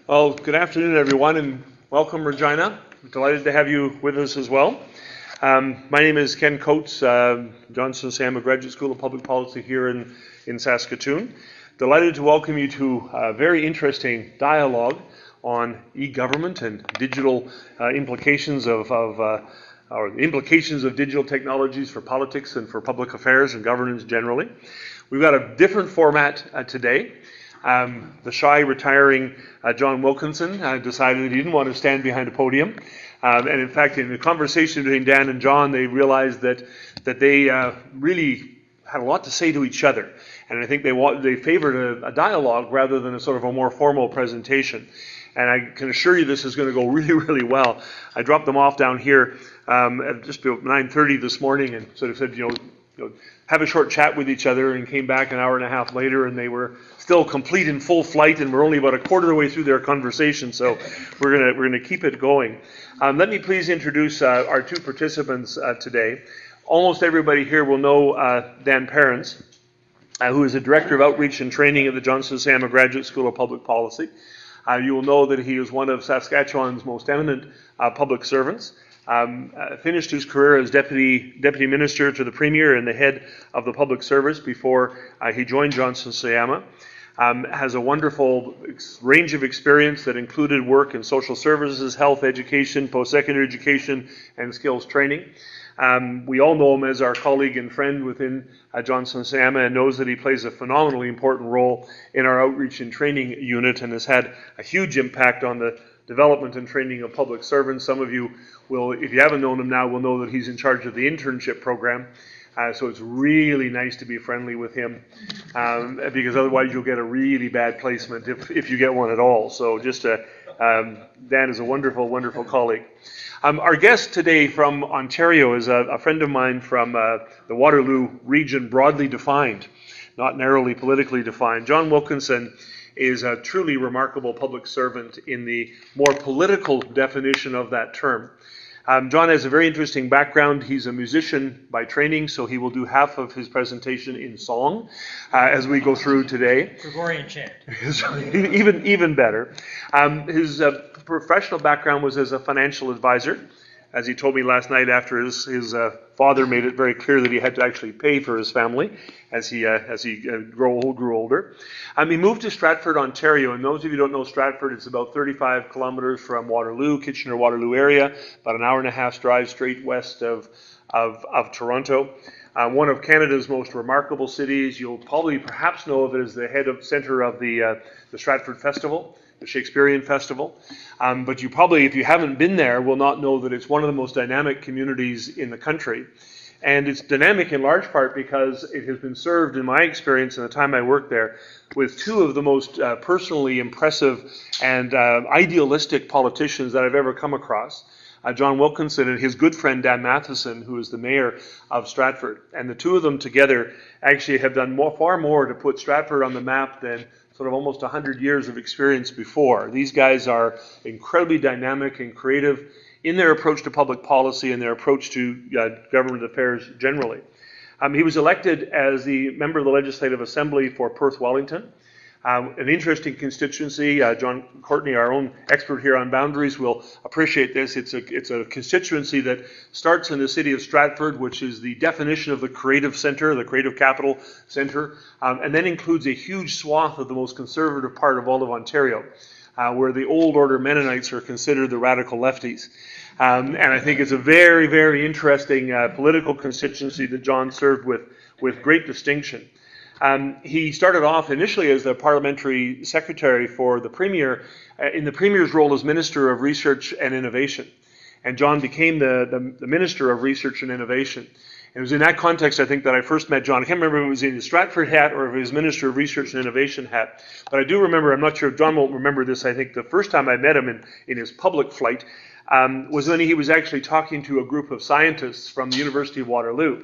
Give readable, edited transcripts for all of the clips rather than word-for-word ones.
Well, good afternoon, everyone, and welcome, Regina. I'm delighted to have you with us as well. My name is Ken Coates, Johnson-Shoyama Graduate School of Public Policy here in Saskatoon. Delighted to welcome you to a very interesting dialogue on e-government and digital implications of digital technologies for politics and for public affairs and governance generally. We've got a different format today. The shy, retiring John Wilkinson decided that he didn't want to stand behind a podium. And in fact, in the conversation between Dan and John, they realized that they really had a lot to say to each other. And I think they favored a dialogue rather than a sort of a more formal presentation. And I can assure you this is going to go really, really well. I dropped them off down here at just about 9:30 this morning and sort of said, have a short chat with each other, and came back an hour and a half later and they were still complete in full flight, and we're only about a quarter of the way through their conversation, so we're gonna keep it going. Let me please introduce our two participants today. Almost everybody here will know Dan Perrins, who is the Director of Outreach and Training at the Johnson-Shoyama Graduate School of Public Policy. You will know that he is one of Saskatchewan's most eminent public servants. Finished his career as Deputy Minister to the Premier and the head of the Public Service before he joined Johnson-Shoyama. Has a wonderful range of experience that included work in social services, health, education, post-secondary education, and skills training. We all know him as our colleague and friend within Johnson-Shoyama, and knows that he plays a phenomenally important role in our outreach and training unit and has had a huge impact on the development and training of public servants. Some of you will, if you haven't known him now, will know that he's in charge of the internship program. So it's really nice to be friendly with him, because otherwise you'll get a really bad placement if you get one at all. So just Dan is a wonderful, wonderful colleague. Our guest today from Ontario is a friend of mine from the Waterloo region, broadly defined, not narrowly politically defined. John Wilkinson is a truly remarkable public servant in the more political definition of that term. John has a very interesting background. He's a musician by training, so he will do half of his presentation in song as we go through today. Gregorian chant. even better. His professional background was as a financial advisor. As he told me last night, after his father made it very clear that he had to actually pay for his family as he grew older. He moved to Stratford, Ontario, and those of you who don't know Stratford, it's about 35 kilometers from Waterloo, Kitchener-Waterloo area, about an hour and a half drive straight west of Toronto. One of Canada's most remarkable cities. You'll probably perhaps know of it as the center of the Stratford Festival, the Shakespearean Festival. But you probably, if you haven't been there, will not know that it's one of the most dynamic communities in the country. And it's dynamic in large part because it has been served, in my experience in the time I worked there, with two of the most personally impressive and idealistic politicians that I've ever come across. John Wilkinson and his good friend Dan Matheson, who is the mayor of Stratford. And the two of them together actually have done far more to put Stratford on the map than sort of almost 100 years of experience before. These guys are incredibly dynamic and creative in their approach to public policy and their approach to government affairs generally. He was elected as the member of the Legislative Assembly for Perth-Wellington. An interesting constituency. John Courtney, our own expert here on boundaries, will appreciate this. It's a constituency that starts in the city of Stratford, which is the definition of the creative center, the creative capital center, and then includes a huge swath of the most conservative part of all of Ontario, where the old order Mennonites are considered the radical lefties. And I think it's a very, very interesting political constituency that John served with great distinction. He started off initially as the Parliamentary Secretary for the Premier, in the Premier's role as Minister of Research and Innovation. And John became the Minister of Research and Innovation. And it was in that context, I think, that I first met John. I can't remember if it was in his Stratford hat or if it was Minister of Research and Innovation hat. But I do remember, I'm not sure if John won't remember this, I think the first time I met him in his public flight was when he was actually talking to a group of scientists from the University of Waterloo.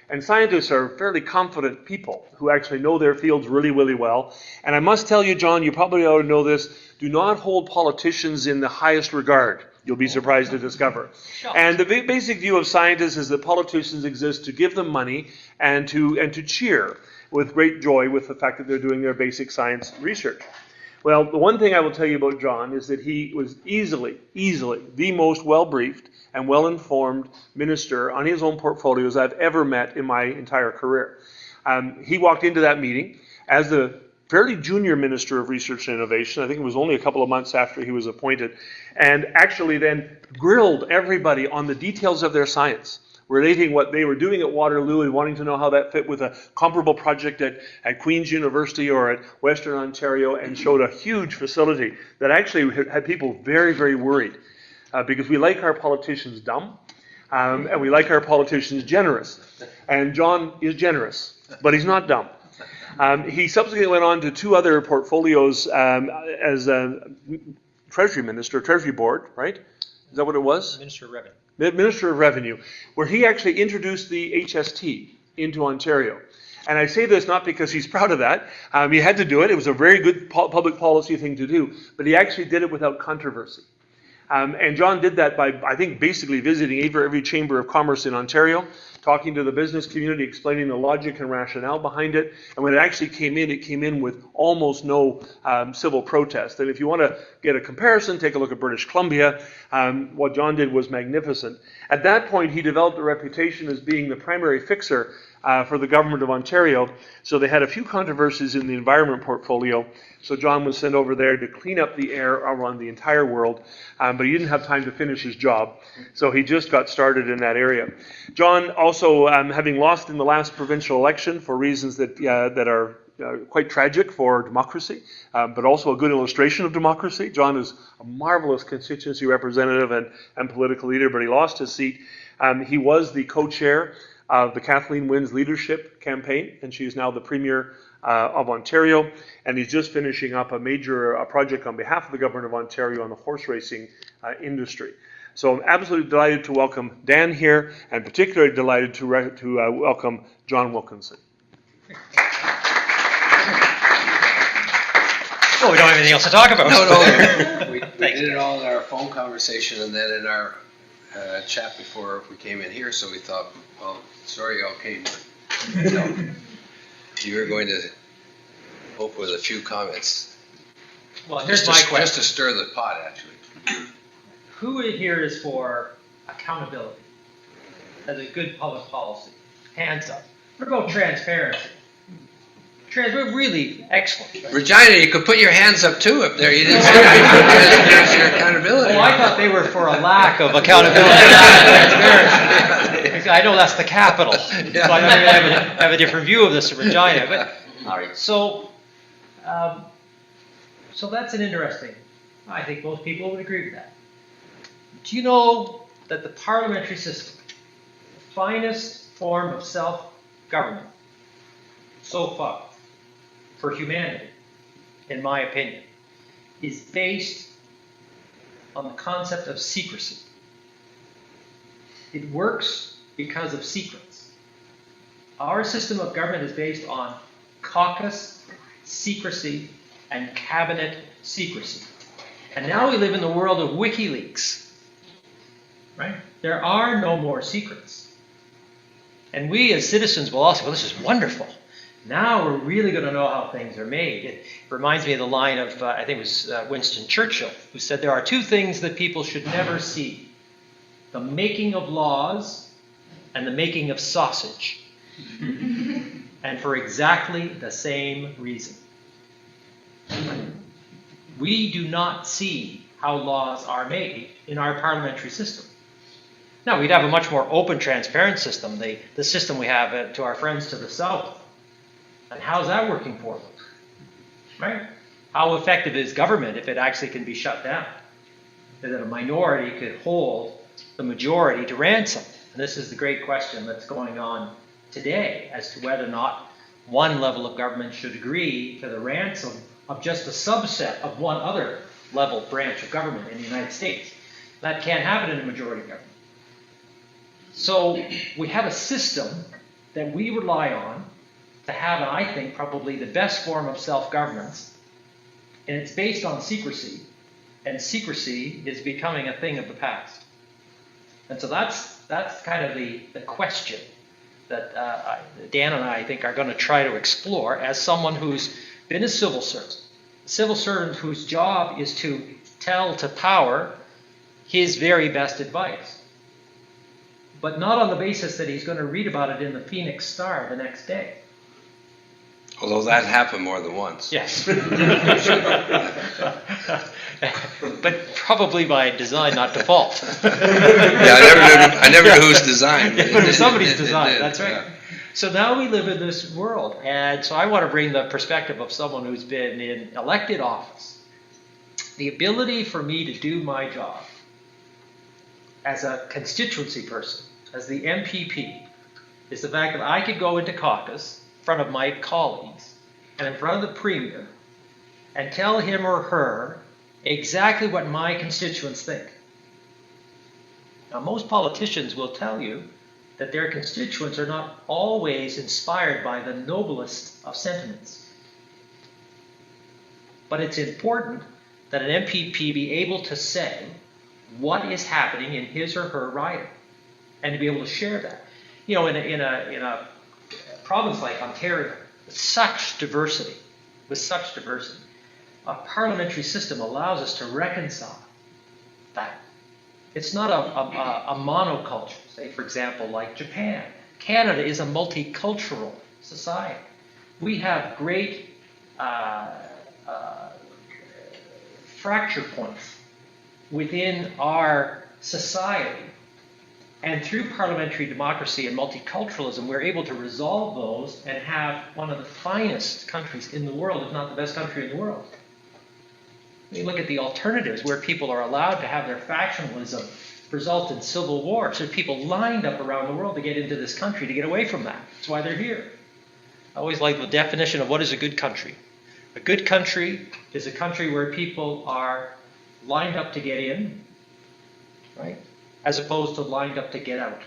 And scientists are fairly confident people who actually know their fields really, really well. And I must tell you, John, you probably ought to know this, do not hold politicians in the highest regard. You'll be surprised to discover. And the basic view of scientists is that politicians exist to give them money and to cheer with great joy with the fact that they're doing their basic science research. Well, the one thing I will tell you about John is that he was easily the most well-briefed and well-informed minister on his own portfolios I've ever met in my entire career. He walked into that meeting as the fairly junior Minister of Research and Innovation. I think it was only a couple of months after he was appointed, and actually then grilled everybody on the details of their science, relating what they were doing at Waterloo and wanting to know how that fit with a comparable project at Queen's University or at Western Ontario, and showed a huge facility that actually had people very, very worried because we like our politicians dumb and we like our politicians generous. And John is generous, but he's not dumb. He subsequently went on to 2 other portfolios as a Treasury Minister, Treasury Board, right? Is that what it was? Minister of Revenue. Minister of Revenue, where he actually introduced the HST into Ontario. And I say this not because he's proud of that. He had to do it. It was a very good public policy thing to do. But he actually did it without controversy. And John did that by, I think, basically visiting every chamber of commerce in Ontario, talking to the business community, explaining the logic and rationale behind it. And when it actually came in with almost no civil protest. And if you want to get a comparison, take a look at British Columbia. What John did was magnificent. At that point, he developed a reputation as being the primary fixer for the government of Ontario. So they had a few controversies in the environment portfolio. So John was sent over there to clean up the air around the entire world, but he didn't have time to finish his job. So he just got started in that area. John also, having lost in the last provincial election for reasons that are quite tragic for democracy, but also a good illustration of democracy. John is a marvelous constituency representative and political leader, but he lost his seat. He was the co-chair of the Kathleen Wynne's leadership campaign, and she is now the Premier of Ontario, and he's just finishing up a major project on behalf of the Government of Ontario on the horse racing industry. So I'm absolutely delighted to welcome Dan here, and particularly delighted to welcome John Wilkinson. Well, we don't have anything else to talk about. No. We did it all in our phone conversation and then in our chat before we came in here, so we thought, well, sorry you all came, but no. You were going to hope with a few comments. Well, here's my question. Just to stir the pot, actually. Who here is for accountability as a good public policy? Hands up. What about transparency? We're really excellent. Regina, you could put your hands up too up there. You didn't say there's your accountability. Oh, I thought they were for a lack of accountability and transparency. I know that's the capital, so I don't have a different view of this in Regina. But all right, so that's an interesting. I think most people would agree with that. Do you know that the parliamentary system, the finest form of self-government so far for humanity, in my opinion, is based on the concept of secrecy. It works because of secrets. Our system of government is based on caucus secrecy and cabinet secrecy. And now we live in the world of WikiLeaks. Right? There are no more secrets. And we as citizens will all say, well, this is wonderful. Now we're really going to know how things are made. It reminds me of the line of, I think it was Winston Churchill, who said there are 2 things that people should never see. The making of laws and the making of sausage. And for exactly the same reason. We do not see how laws are made in our parliamentary system. Now, we'd have a much more open, transparent system, the system we have to our friends to the south. And how's that working for them? Right? How effective is government if it actually can be shut down? That a minority could hold the majority to ransom. And this is the great question that's going on today as to whether or not one level of government should agree to the ransom of just a subset of one other level branch of government in the United States. That can't happen in a majority government. So we have a system that we rely on to have, I think, probably the best form of self-governance. And it's based on secrecy. And secrecy is becoming a thing of the past. And so that's kind of the question that Dan and I think are going to try to explore as someone who's been a civil servant civil servant whose job is to tell to power his very best advice, but not on the basis that he's going to read about it in the Phoenix Star the next day. Although that happened more than once. Yes. But probably by design, not default. Yeah, I never knew whose design. It was somebody's design, did, that's right. yeah. So now we live in this world, and so I want to bring the perspective of someone who's been in elected office. The ability for me to do my job as a constituency person, as the MPP, is the fact that I could go into caucus in front of my colleagues and in front of the Premier and tell him or her exactly what my constituents think. Now, most politicians will tell you that their constituents are not always inspired by the noblest of sentiments. But it's important that an MPP be able to say what is happening in his or her riding and to be able to share that. You know, in a province like Ontario, with such diversity, a parliamentary system allows us to reconcile that. It's not a monoculture, say, for example, like Japan. Canada is a multicultural society. We have great fracture points within our society. And through parliamentary democracy and multiculturalism, we're able to resolve those and have one of the finest countries in the world, if not the best country in the world. You look at the alternatives where people are allowed to have their factionalism result in civil war. So people lined up around the world to get into this country, to get away from that. That's why they're here. I always like the definition of what is a good country. A good country is a country where people are lined up to get in, right? As opposed to lined up to get out.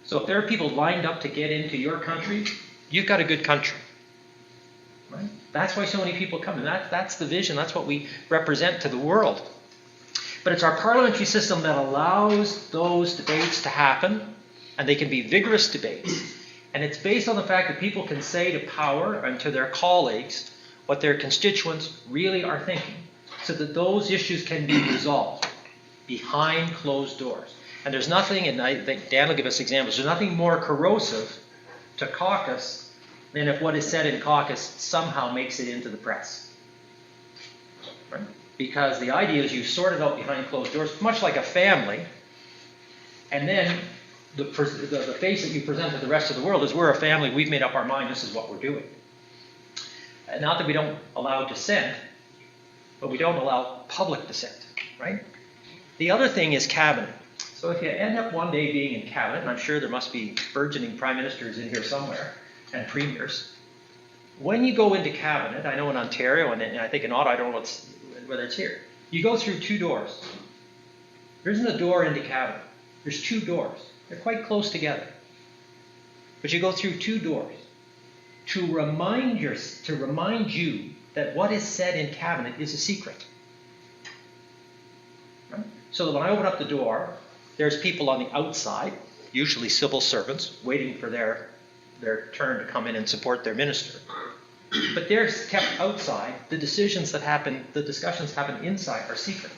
So if there are people lined up to get into your country, you've got a good country. Right? That's why so many people come, and that's the vision. That's what we represent to the world. But it's our parliamentary system that allows those debates to happen, and they can be vigorous debates. And it's based on the fact that people can say to power and to their colleagues what their constituents really are thinking, so that those issues can be resolved behind closed doors. And there's nothing, and I think Dan will give us examples, there's nothing more corrosive to caucus than if what is said in caucus somehow makes it into the press. Right? Because the idea is you sort it out behind closed doors, much like a family, and then the face that you present to the rest of the world is we're a family, we've made up our mind, this is what we're doing. And not that we don't allow dissent, but we don't allow public dissent, right? The other thing is cabinet. So if you end up one day being in cabinet, and I'm sure there must be burgeoning prime ministers in here somewhere, and premiers, when you go into cabinet, I know in Ontario, and I think in Ottawa, I don't know whether it's here, you go through two doors. There isn't a door into cabinet. There's two doors. They're quite close together. But you go through two doors to remind you that what is said in cabinet is a secret. Right? So that when I open up the door, there's people on the outside, usually civil servants, waiting for their turn to come in and support their minister. But they're kept outside. The discussions happen inside, are secret.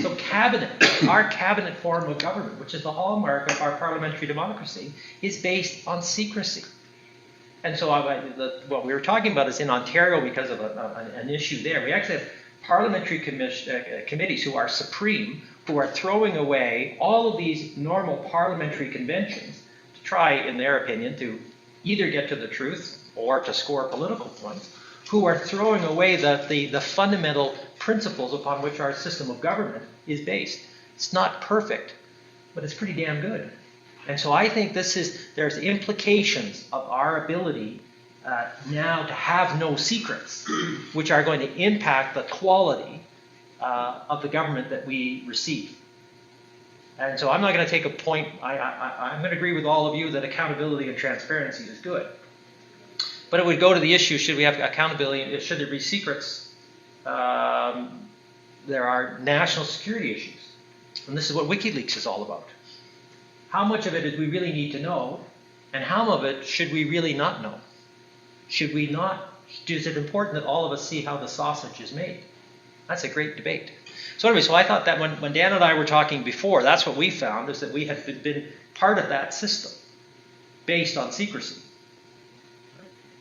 So cabinet, our cabinet form of government, which is the hallmark of our parliamentary democracy, is based on secrecy. And so what we were talking about is in Ontario, because of an issue there, we actually have parliamentary committees who are supreme, who are throwing away all of these normal parliamentary conventions to try, in their opinion, to either get to the truth or to score political points, who are throwing away the fundamental principles upon which our system of government is based. It's not perfect, but it's pretty damn good. And so I think there's implications of our ability now to have no secrets, which are going to impact the quality of the government that we receive. And so I'm not going to take a point. I'm going to agree with all of you that accountability and transparency is good. But it would go to the issue, should we have accountability, should there be secrets? There are national security issues. And this is what WikiLeaks is all about. How much of it do we really need to know? And how much of it should we really not know? Should we not is it important that all of us see how the sausage is made? That's a great debate. So anyway, so I thought that when Dan and I were talking before, that's what we found, is that we had been part of that system based on secrecy.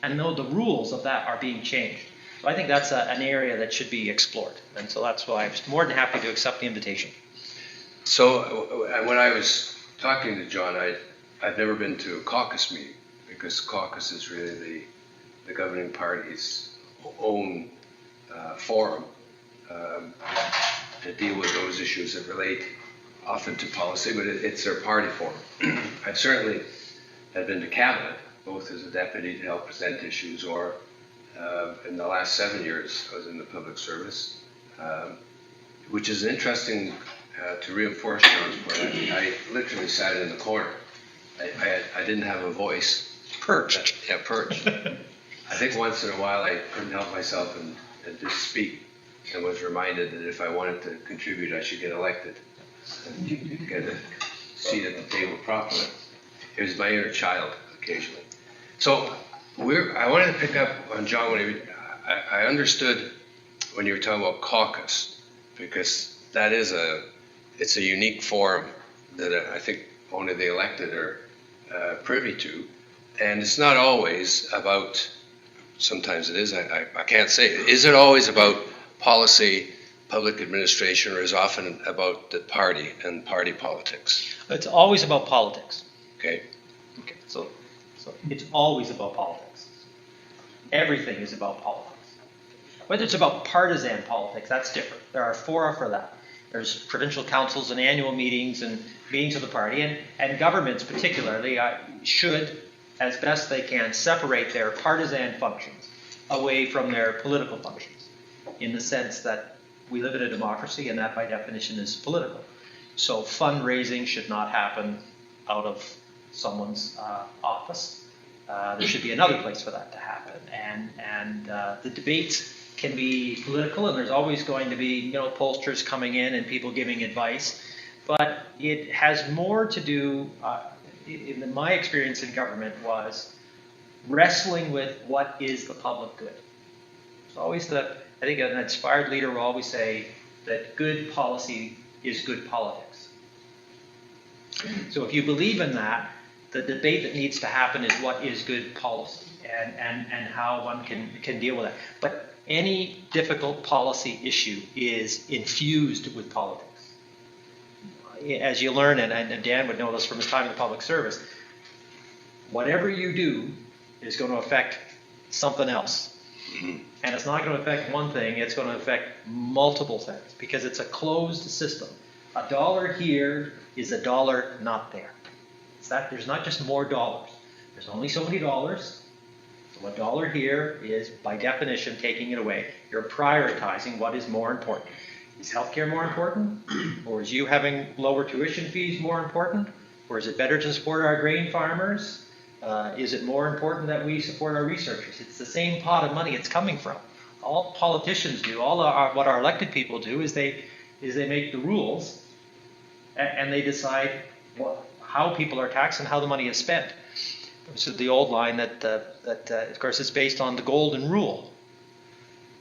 And know the rules of that are being changed. So I think that's an area that should be explored. And so that's why I'm more than happy to accept the invitation. So when I was talking to John, I'd never been to a caucus meeting, because caucus is really the governing party's own forum to deal with those issues that relate often to policy, but it's their party forum. I've certainly had been to cabinet, both as a deputy to help present issues, or in the last 7 years I was in the public service, which is interesting to reinforce John's point. I literally sat in the corner. I didn't have a voice. Perched. Yeah, perched. I think once in a while I couldn't help myself and just speak, and was reminded that if I wanted to contribute, I should get elected and get a seat at the table properly. It was my inner child occasionally. So I wanted to pick up on John when I understood when you were talking about caucus, because that is it's a unique forum that I think only the elected are privy to, and it's not always about. Sometimes it is. I can't say. Is it always about policy, public administration, or is it often about the party and party politics? It's always about politics. Okay. So it's always about politics. Everything is about politics. Whether it's about partisan politics, that's different. There are fora for that. There's provincial councils and annual meetings and meetings of the party, and governments particularly should, as best they can, separate their partisan functions away from their political functions, in the sense that we live in a democracy, and that by definition is political. So fundraising should not happen out of someone's office. There should be another place for that to happen. And the debates can be political, and there's always going to be pollsters coming in and people giving advice. But it has more to do, in my experience in government, was wrestling with what is the public good. It's always I think an inspired leader will always say that good policy is good politics. So if you believe in that, the debate that needs to happen is what is good policy and how one can deal with that. But any difficult policy issue is infused with politics. As you learn, and Dan would know this from his time in the public service, whatever you do is going to affect something else. And it's not going to affect one thing, it's going to affect multiple things, because it's a closed system. A dollar here is a dollar not there. It's that there's not just more dollars. There's only so many dollars. So a dollar here is, by definition, taking it away. You're prioritizing what is more important. Is healthcare more important? Or is you having lower tuition fees more important? Or is it better to support our grain farmers? Is it more important that we support our researchers? It's the same pot of money it's coming from. All politicians do, what our elected people do, is they make the rules, and they decide how people are taxed and how the money is spent. This is the old line that of course, is based on the golden rule.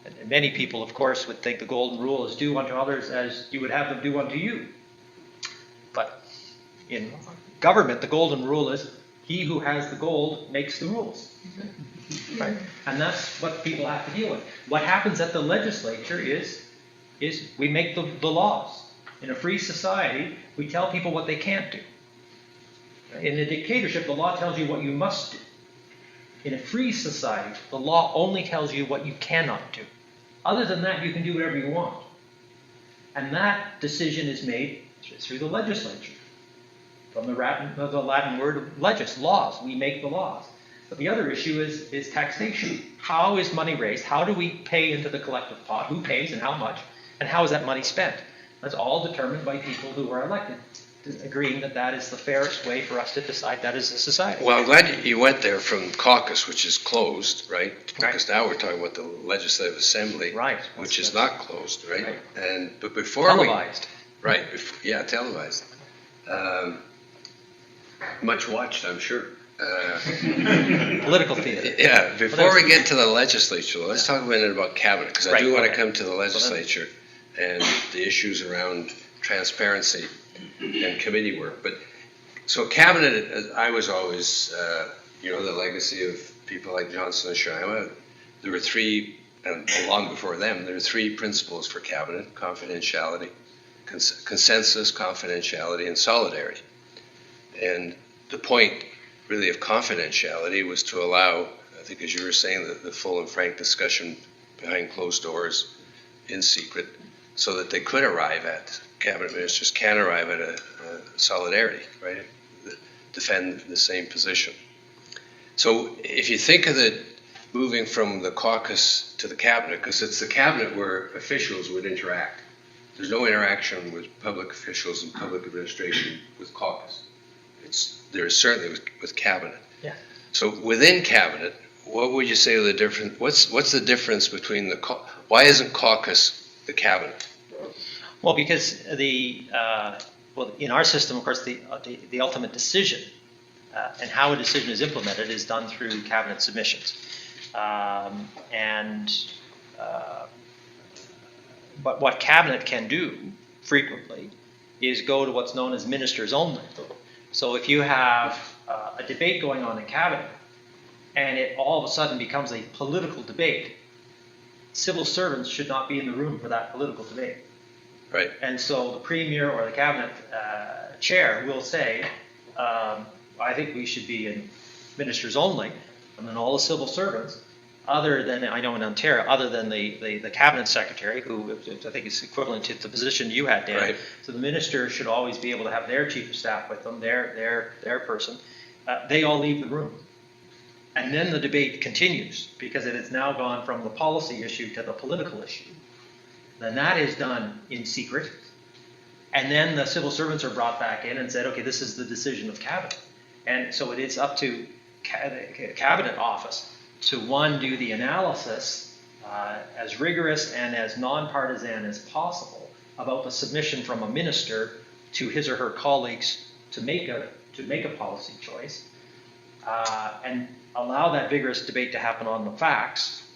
And many people, of course, would think the golden rule is do unto others as you would have them do unto you. But in government, the golden rule is he who has the gold makes the rules. Right? And that's what people have to deal with. What happens at the legislature is we make the laws. In a free society, we tell people what they can't do. In a dictatorship, the law tells you what you must do. In a free society, the law only tells you what you cannot do. Other than that, you can do whatever you want. And that decision is made through the legislature. From the Latin word legis, laws. We make the laws. But the other issue is taxation. How is money raised? How do we pay into the collective pot? Who pays and how much? And how is that money spent? That's all determined by people who are elected, agreeing that is the fairest way for us to decide that as a society. Well, I'm glad you went there from caucus, which is closed, right? Because now we're talking about the Legislative Assembly, right, which is not closed, right? But before televised. Televised. Much watched, I'm sure. Political theater. Yeah, before we get to the legislature, let's talk a minute about cabinet, because I do want to come to the legislature and the issues around transparency and committee work. But so cabinet, I was always, the legacy of people like Johnson-Shoyama. There were three, and long before them, there were three principles for cabinet: confidentiality, consensus, confidentiality, and solidarity. And the point really of confidentiality was to allow, I think as you were saying, the full and frank discussion behind closed doors in secret, so that they could arrive at, cabinet ministers can arrive at a solidarity, right? Defend the same position. So if you think of the moving from the caucus to the cabinet, because it's the cabinet where officials would interact. There's no interaction with public officials and public administration with caucus. There is certainly with cabinet. Yeah. So within cabinet, what would you say are the difference? What's the difference between why isn't caucus the cabinet? Well, because in our system, of course, the ultimate decision and how a decision is implemented is done through cabinet submissions. But what cabinet can do frequently is go to what's known as ministers only. So if you have a debate going on in cabinet and it all of a sudden becomes a political debate, civil servants should not be in the room for that political debate. Right. And so the premier or the cabinet chair will say, I think we should be in ministers only, and then all the civil servants, other than, I know in Ontario, other than the cabinet secretary, who I think is equivalent to the position you had, Dan. Right. So the minister should always be able to have their chief of staff with them, their person. They all leave the room. And then the debate continues, because it has now gone from the policy issue to the political issue. Then that is done in secret. And then the civil servants are brought back in and said, okay, this is the decision of cabinet. And so it is up to the cabinet office to, one, do the analysis as rigorous and as nonpartisan as possible about the submission from a minister to his or her colleagues to make a policy choice, and allow that vigorous debate to happen on the facts.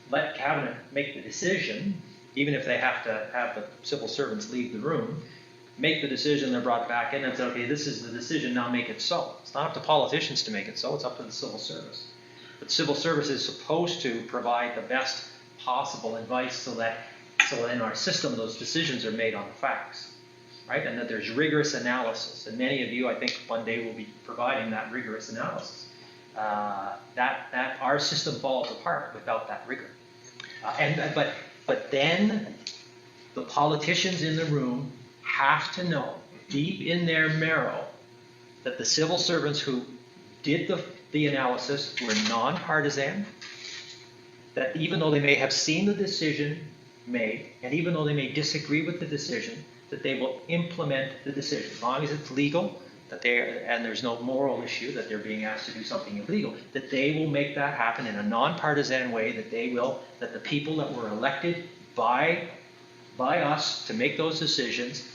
Let cabinet make the decision, even if they have to have the civil servants leave the room. Make the decision, they're brought back in and say, okay, this is the decision, now make it so. It's not up to politicians to make it so, it's up to the civil service. But civil service is supposed to provide the best possible advice so that in our system those decisions are made on the facts, right? And that there's rigorous analysis. And many of you, I think, one day will be providing that rigorous analysis. That our system falls apart without that rigor. But then the politicians in the room have to know deep in their marrow that the civil servants who did the analysis were nonpartisan, that even though they may have seen the decision made, and even though they may disagree with the decision, that they will implement the decision, as long as it's legal, and there's no moral issue that they're being asked to do something illegal, that they will make that happen in a nonpartisan way, that the people that were elected by us to make those decisions,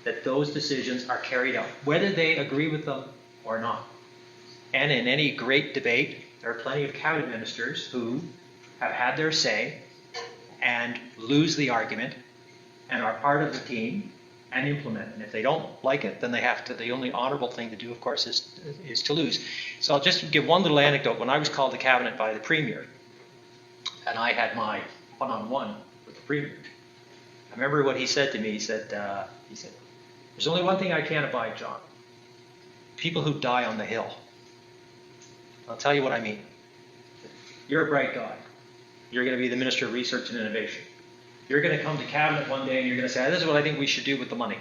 that those decisions are carried out, whether they agree with them or not. And in any great debate, there are plenty of cabinet ministers who have had their say and lose the argument and are part of the team and implement it. And if they don't like it, then they have to. The only honorable thing to do, of course, is to lose. So I'll just give one little anecdote. When I was called to cabinet by the premier, and I had my one-on-one with the premier, I remember what he said to me. He said, "There's only one thing I can't abide, John. People who die on the Hill." I'll tell you what I mean. You're a bright guy. You're going to be the Minister of Research and Innovation. You're going to come to cabinet one day and you're going to say, this is what I think we should do with the money.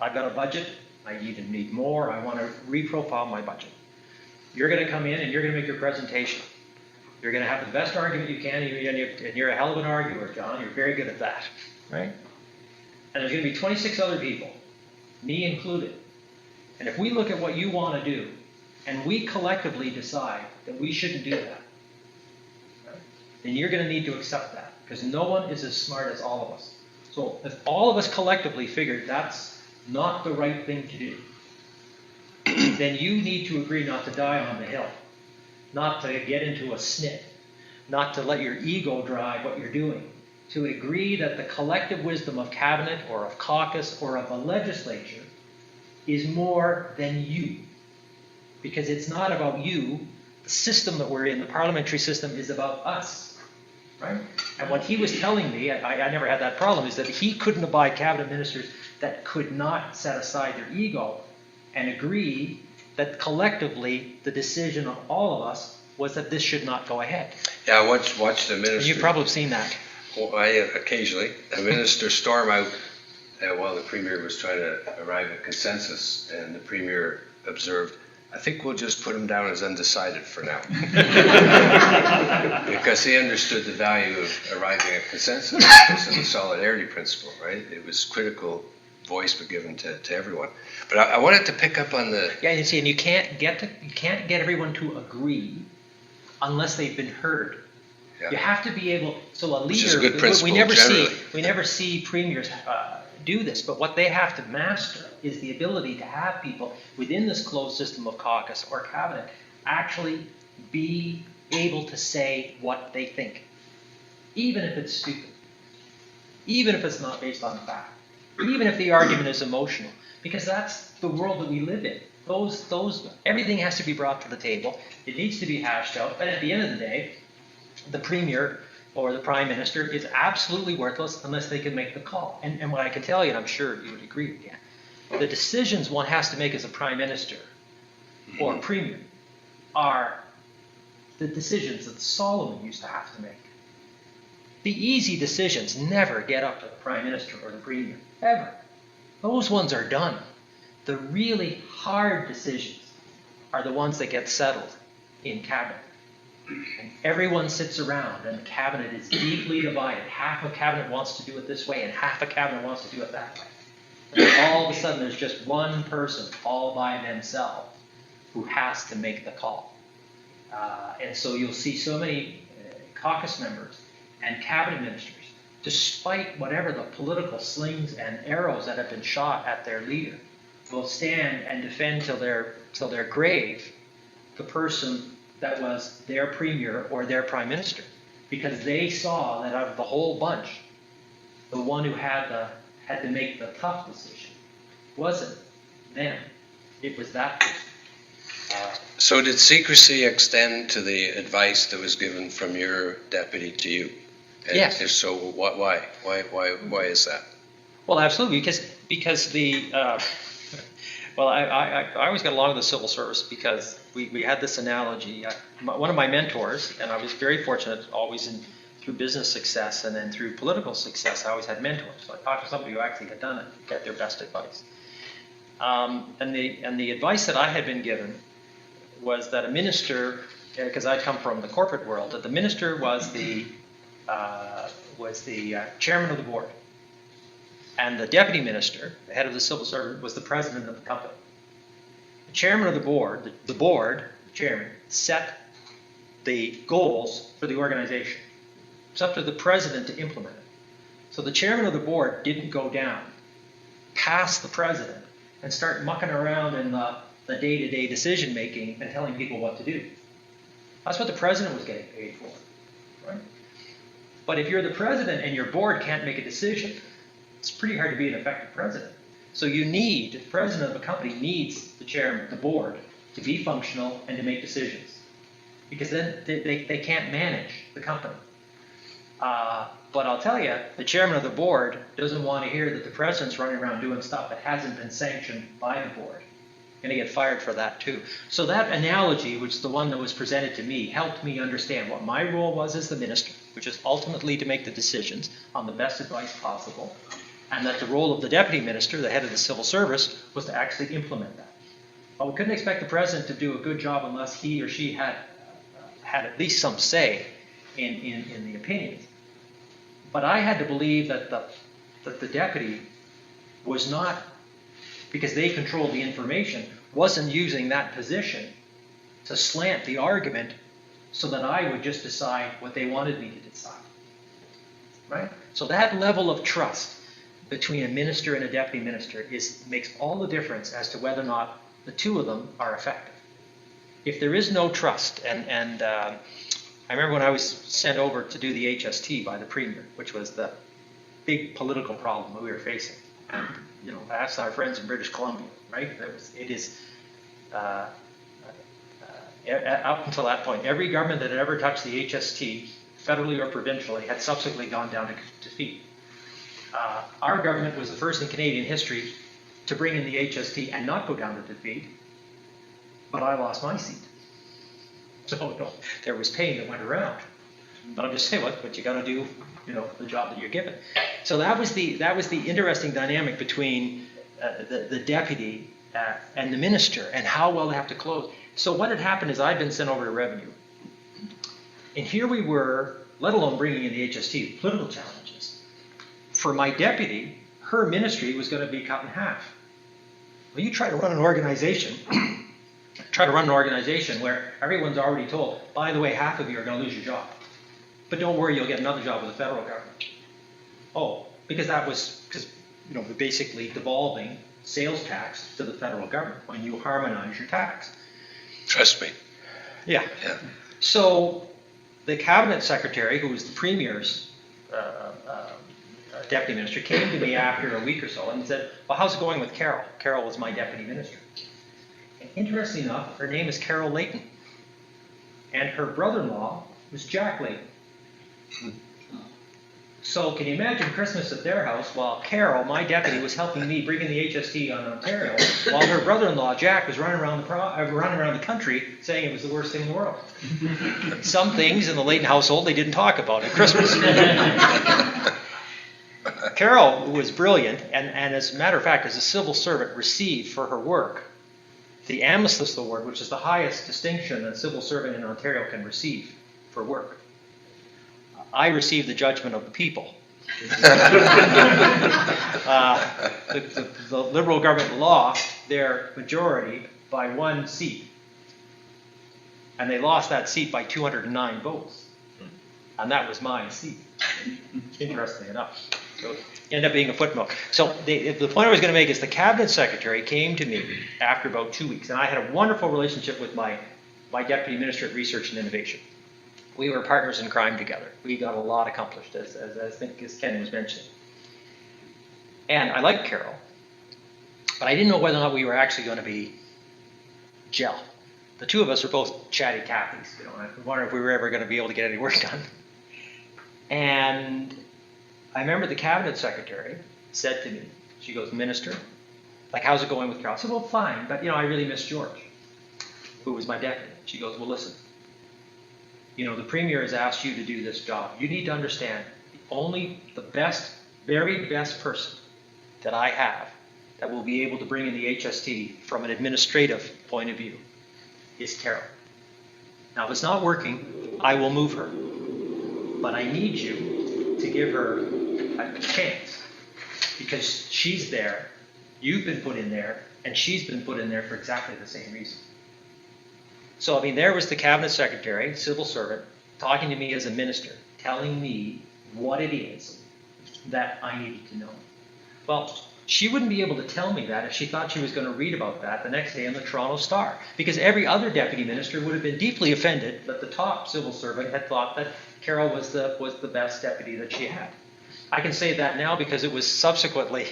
I've got a budget. I even need more. I want to reprofile my budget. You're going to come in and you're going to make your presentation. You're going to have the best argument you can, and you're a hell of an arguer, John. You're very good at that, right? And there's going to be 26 other people, me included. And if we look at what you want to do, and we collectively decide that we shouldn't do that, right, then you're going to need to accept that, because no one is as smart as all of us. So if all of us collectively figured that's not the right thing to do, then you need to agree not to die on the hill, not to get into a snit, not to let your ego drive what you're doing, to agree that the collective wisdom of cabinet or of caucus or of a legislature is more than you. Because it's not about you. The system that we're in, the parliamentary system, is about us. Right? And what he was telling me, I never had that problem, is that he couldn't abide cabinet ministers that could not set aside their ego and agree that collectively the decision of all of us was that this should not go ahead. Yeah, I watched the minister. You've probably seen that. Well, occasionally. The minister storm out while the Premier was trying to arrive at consensus, and the Premier observed, I think we'll just put him down as undecided for now. Because he understood the value of arriving at consensus because of the solidarity principle, right? It was critical voice but given to everyone. But I wanted to pick up on the... Yeah, you see, and you can't get everyone to agree unless they've been heard. Yeah. You have to be able, so a leader, which is a good principle, we never generally. see premiers do this, but what they have to master is the ability to have people within this closed system of caucus or cabinet actually be able to say what they think, even if it's stupid, even if it's not based on fact, even if the argument is emotional, because that's the world that we live in. Everything has to be brought to the table. It needs to be hashed out, but at the end of the day, the Premier or the Prime Minister is absolutely worthless unless they can make the call. And what I can tell you, and I'm sure you would agree with me, the decisions one has to make as a Prime Minister or Premier are the decisions that Solomon used to have to make. The easy decisions never get up to the Prime Minister or the Premier, ever. Those ones are done. The really hard decisions are the ones that get settled in cabinet. And everyone sits around, and the cabinet is deeply divided. Half of cabinet wants to do it this way, and half of cabinet wants to do it that way. And then all of a sudden, there's just one person all by themselves who has to make the call. And so you'll see so many caucus members and cabinet ministers, despite whatever the political slings and arrows that have been shot at their leader, will stand and defend till their grave the person that was their Premier or their Prime Minister, because they saw that out of the whole bunch, the one who had to make the tough decision wasn't them, it was that person. So did secrecy extend to the advice that was given from your deputy to you? And yes. If so, why? Why is that? Well, absolutely, because the well, I always got along with the civil service because we had this analogy. One of my mentors, and I was very fortunate always through business success and then through political success, I always had mentors. So I talked to somebody who actually had done it, get their best advice. And the advice that I had been given was that a minister, because I'd come from the corporate world, that the minister was the chairman of the board. And the deputy minister, the head of the civil service, was the president of the company. The chairman of the board, the chairman, set the goals for the organization. It's up to the president to implement it. So the chairman of the board didn't go down past the president and start mucking around in the day-to-day decision making and telling people what to do. That's what the president was getting paid for, right? But if you're the president and your board can't make a decision, it's pretty hard to be an effective president. So the president of a company needs the chairman, the board, to be functional and to make decisions. Because then they can't manage the company. But I'll tell you, the chairman of the board doesn't want to hear that the president's running around doing stuff that hasn't been sanctioned by the board. Going to get fired for that too. So that analogy, which is the one that was presented to me, helped me understand what my role was as the minister, which is ultimately to make the decisions on the best advice possible, and that the role of the deputy minister, the head of the civil service, was to actually implement that. But we couldn't expect the president to do a good job unless he or she had at least some say in the opinions. But I had to believe that the deputy was not, because they controlled the information, wasn't using that position to slant the argument so that I would just decide what they wanted me to decide. Right? So that level of trust between a minister and a deputy minister makes all the difference as to whether or not the two of them are effective. If there is no trust, and I remember when I was sent over to do the HST by the Premier, which was the big political problem that we were facing. And, I asked our friends in British Columbia, right? Up until that point, every government that had ever touched the HST, federally or provincially, had subsequently gone down to defeat. Our government was the first in Canadian history to bring in the HST and not go down to defeat, but I lost my seat. So there was pain that went around. But I'm just saying, what you got to do, the job that you're given. So that was the interesting dynamic between the deputy and the minister, and how well they have to close. So what had happened is I'd been sent over to revenue, and here we were, let alone bringing in the HST, political challenges. For my deputy, her ministry was going to be cut in half. Well, you try to run an organization. Where everyone's already told, by the way, half of you are going to lose your job. But don't worry, you'll get another job with the federal government. Oh, because we're basically devolving sales tax to the federal government when you harmonize your tax. Trust me. Yeah. So the cabinet secretary, who was the Premier's deputy minister, came to me after a week or so and said, well, how's it going with Carol? Carol was my deputy minister. And interestingly enough, her name is Carol Layton. And her brother-in-law was Jack Layton. So can you imagine Christmas at their house while Carol, my deputy, was helping me bring in the HST on Ontario, while her brother-in-law, Jack, was running around the country saying it was the worst thing in the world. Some things in the Layton household they didn't talk about at Christmas. Carol was brilliant, and as a matter of fact, as a civil servant, received for her work the Amistad Award, which is the highest distinction a civil servant in Ontario can receive for work. I received the judgment of the people. The Liberal government lost their majority by 1 seat. And they lost that seat by 209 votes. And that was my seat, interestingly enough. So it ended up being a footnote. So the point I was going to make is the cabinet secretary came to me after about 2 weeks. And I had a wonderful relationship with my deputy minister at Research and Innovation. We were partners in crime together. We got a lot accomplished, as Ken was mentioning. And I liked Carol, but I didn't know whether or not we were actually going to be gel. The two of us were both chatty Cathy's, and I wondered if we were ever going to be able to get any work done. And I remember the cabinet secretary said to me, she goes, Minister, how's it going with Carol? I said, well, fine, but I really miss George, who was my deputy. She goes, well, listen. The Premier has asked you to do this job. You need to understand, the very best person that I have that will be able to bring in the HST from an administrative point of view is Carol. Now, if it's not working, I will move her. But I need you to give her a chance, because she's there, you've been put in there, and she's been put in there for exactly the same reason. So, there was the cabinet secretary, civil servant, talking to me as a minister, telling me what it is that I needed to know. Well, she wouldn't be able to tell me that if she thought she was going to read about that the next day in the Toronto Star, because every other deputy minister would have been deeply offended that the top civil servant had thought that Carol was the best deputy that she had. I can say that now because it was subsequently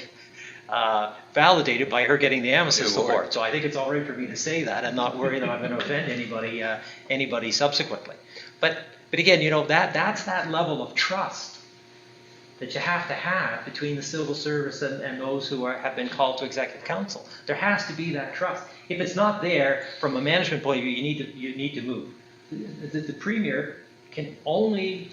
validated by her getting the Amistad Award. So I think it's all right for me to say that and not worry that I'm going to offend anybody subsequently. But again, that's that level of trust that you have to have between the civil service and those who have been called to executive council. There has to be that trust. If it's not there, from a management point of view, you need to move. The Premier can only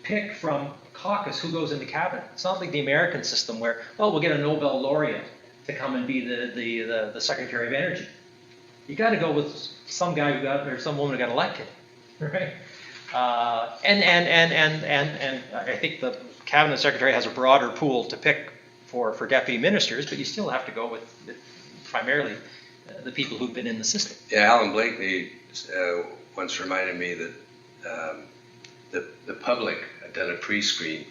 pick from caucus who goes into cabinet. It's not like the American system where, we'll get a Nobel laureate to come and be the Secretary of Energy. You got to go with some guy or some woman who got elected, right? And I think the cabinet secretary has a broader pool to pick for deputy ministers, but you still have to go with primarily the people who've been in the system. Yeah, Alan Blakely once reminded me that the public had done a pre-screen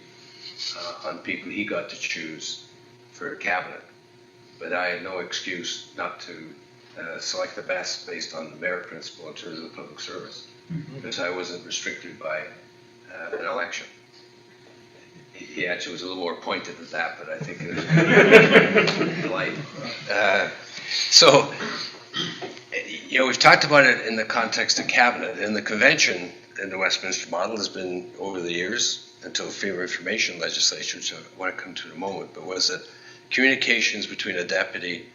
on people he got to choose for cabinet, but I had no excuse not to select the best based on the merit principle in terms of the public service, because I wasn't restricted by an election. He actually was a little more pointed than that, but I think it was polite. So, you know, we've talked about it in the context of cabinet, and the convention in the Westminster model has been over the years until freedom of information legislation, which I want to come to in a moment, but was that communications between a deputy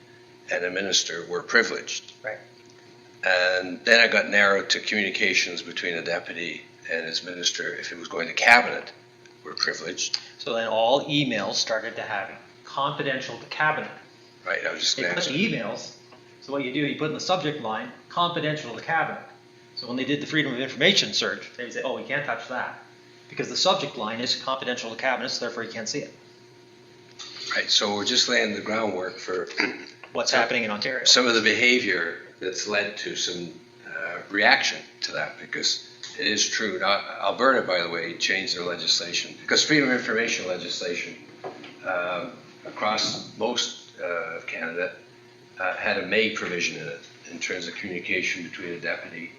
and a minister were privileged. Right. And then it got narrowed to communications between a deputy and his minister, if it was going to cabinet, were privileged. So then all emails started to have confidential to cabinet. Right, I was just They going to put answer. the emails, so what you do, you put in the subject line, confidential to cabinet. So when they did the freedom of information search, they would say, oh, we can't touch that. Because the subject line is confidential to cabinet, so therefore you can't see it. Right, so we're just laying the groundwork for What's happening in Ontario. some of the behavior that's led to some reaction to that, because it is true. Now, Alberta, by the way, changed their legislation, because freedom of information legislation across most of Canada had a may provision in it in terms of communication between a deputy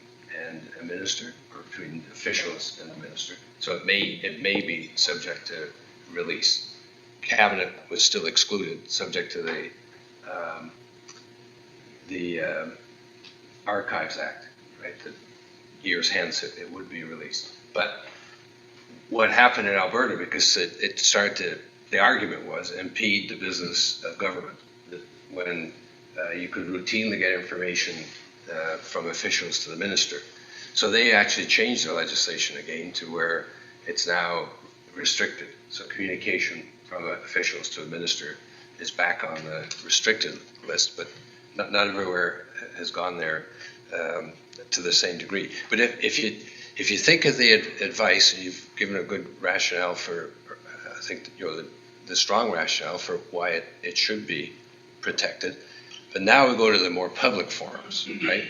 and a minister, or between officials and the minister. So it may be subject to release. Cabinet was still excluded, subject to the Archives Act, right? That years hence it would be released. But what happened in Alberta, because it started to, the argument was, impede the business of government. That when you could routinely get information from officials to the minister. So they actually changed their legislation again to where it's now restricted. So communication from officials to a minister is back on the restricted list, but not everywhere has gone there to the same degree. But if you think of the advice, and you've given a good rationale for, I think, you know, the strong rationale for why it should be protected. But now we go to the more public forums, right?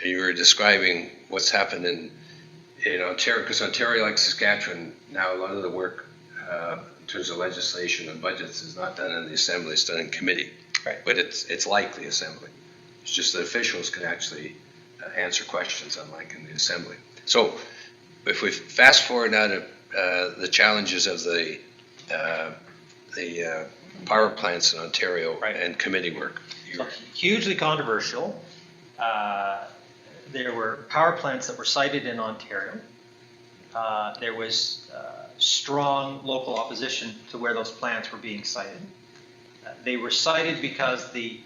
You were describing what's happened in Ontario, because Ontario, like Saskatchewan, now a lot of the work in terms of legislation and budgets is not done in the Assembly, it's done in committee. Right. But it's like the Assembly. It's just that officials can actually answer questions, unlike in the Assembly. So if we fast forward now to the challenges of the power plants in Ontario, Right. and committee work. So, hugely controversial. There were power plants that were sited in Ontario. There was strong local opposition to where those plants were being sited. They were cited because the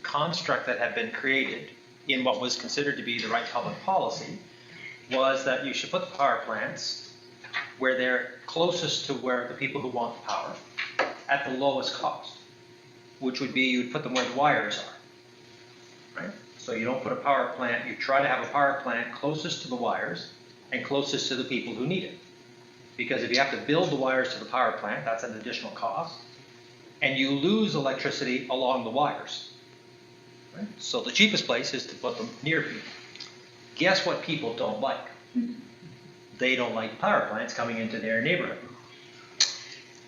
construct that had been created in what was considered to be the right public policy was that you should put the power plants where they're closest to where the people who want the power at the lowest cost, which would be you'd put them where the wires are, right? So you don't put a power plant, you try to have a power plant closest to the wires and closest to the people who need it. Because if you have to build the wires to the power plant, that's an additional cost. And you lose electricity along the wires. Right? So the cheapest place is to put them near people. Guess what people don't like? They don't like power plants coming into their neighborhood.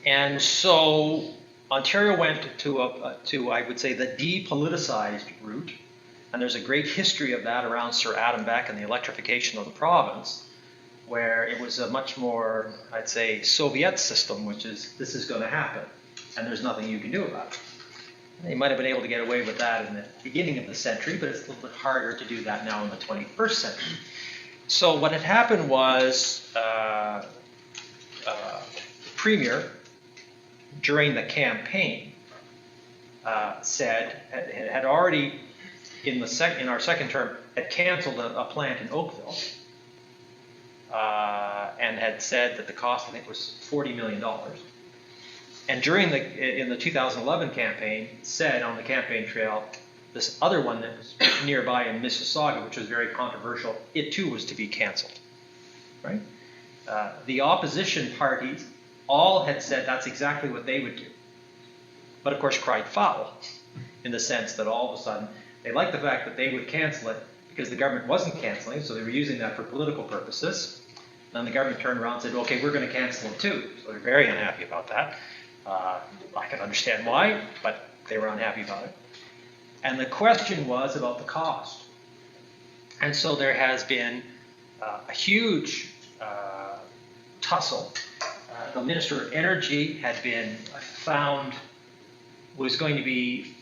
And so Ontario went to I would say, the depoliticized route. And there's a great history of that around Sir Adam Beck and the electrification of the province, where it was a much more, I'd say, Soviet system, which is, this is going to happen, and there's nothing you can do about it. They might have been able to get away with that in the beginning of the century, but it's a little bit harder to do that now in the 21st century. So what had happened was, the Premier, during the campaign, said, had already, in our second term, had canceled a plant in Oakville, and had said that the cost, I think, was $40 million. And in the 2011 campaign, said on the campaign trail, this other one that was nearby in Mississauga, which was very controversial, it too was to be canceled, right? The opposition parties all had said that's exactly what they would do. But of course cried foul, in the sense that all of a sudden, they liked the fact that they would cancel it because the government wasn't canceling, so they were using that for political purposes. Then the government turned around and said, okay, we're going to cancel it too. So they're very unhappy about that. I can understand why, but they were unhappy about it. And the question was about the cost. And so there has been a huge tussle. The Minister of Energy had been found, was going to be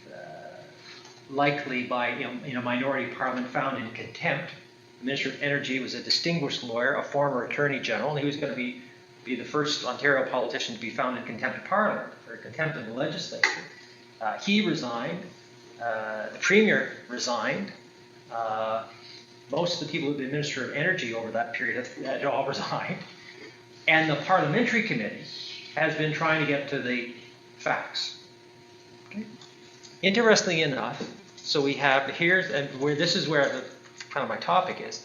likely by in a minority parliament found in contempt. The Minister of Energy was a distinguished lawyer, a former Attorney General, and he was going to be the first Ontario politician to be found in contempt of Parliament, or contempt of the legislature. He resigned. The Premier resigned. Most of the people who had been Minister of Energy over that period had all resigned. And the Parliamentary Committee has been trying to get to the facts. Okay. Interestingly enough, so we have here, and where this is where the kind of my topic is.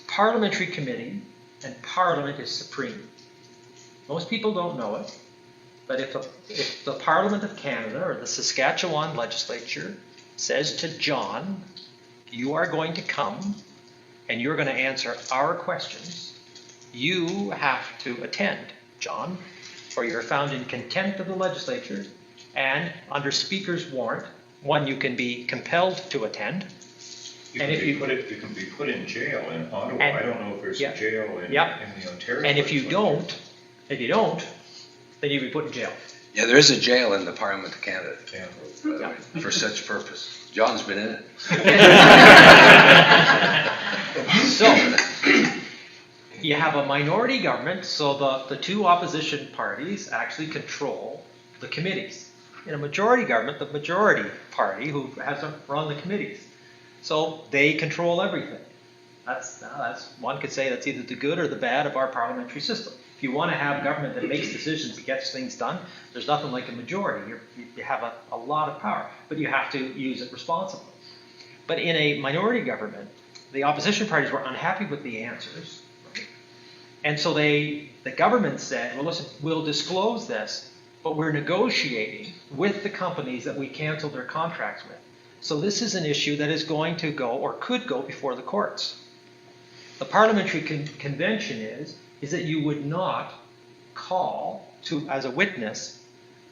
Parliamentary Committee and Parliament is supreme. Most people don't know it, but if the Parliament of Canada or the Saskatchewan legislature says to John, you are going to come and you're going to answer our questions, you have to attend, John, or you're found in contempt of the legislature, and under Speaker's warrant, one, you can be compelled to attend. You can be put in jail in Ottawa. I don't know if there's a jail in the Ontario. And if you don't, then you'd be put in jail. Yeah, there is a jail in the Parliament of Canada Yeah. for such purpose. John's been in it. So, you have a minority government, so the two opposition parties actually control the committees. In a majority government, the majority party who has to run the committees. So they control everything. That's one could say that's either the good or the bad of our parliamentary system. If you want to have government that makes decisions, that gets things done, there's nothing like a majority. You have a lot of power, but you have to use it responsibly. But in a minority government, the opposition parties were unhappy with the answers. Right? And so the government said, well, listen, we'll disclose this, but we're negotiating with the companies that we canceled their contracts with. So this is an issue that is going to go or could go before the courts. The Parliamentary Convention is that you would not call to as a witness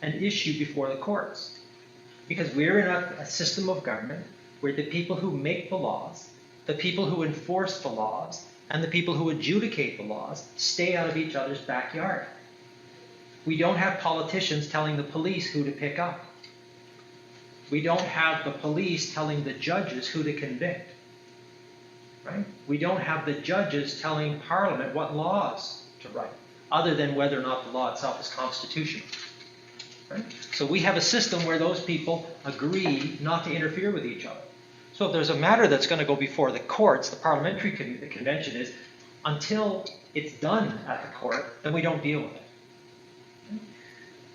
an issue before the courts. Because we're in a system of government where the people who make the laws, the people who enforce the laws, and the people who adjudicate the laws stay out of each other's backyard. We don't have politicians telling the police who to pick up. We don't have the police telling the judges who to convict. Right? We don't have the judges telling Parliament what laws to write, other than whether or not the law itself is constitutional. Right? So we have a system where those people agree not to interfere with each other. So if there's a matter that's going to go before the courts, the Parliamentary Convention is, until it's done at the court, then we don't deal with it.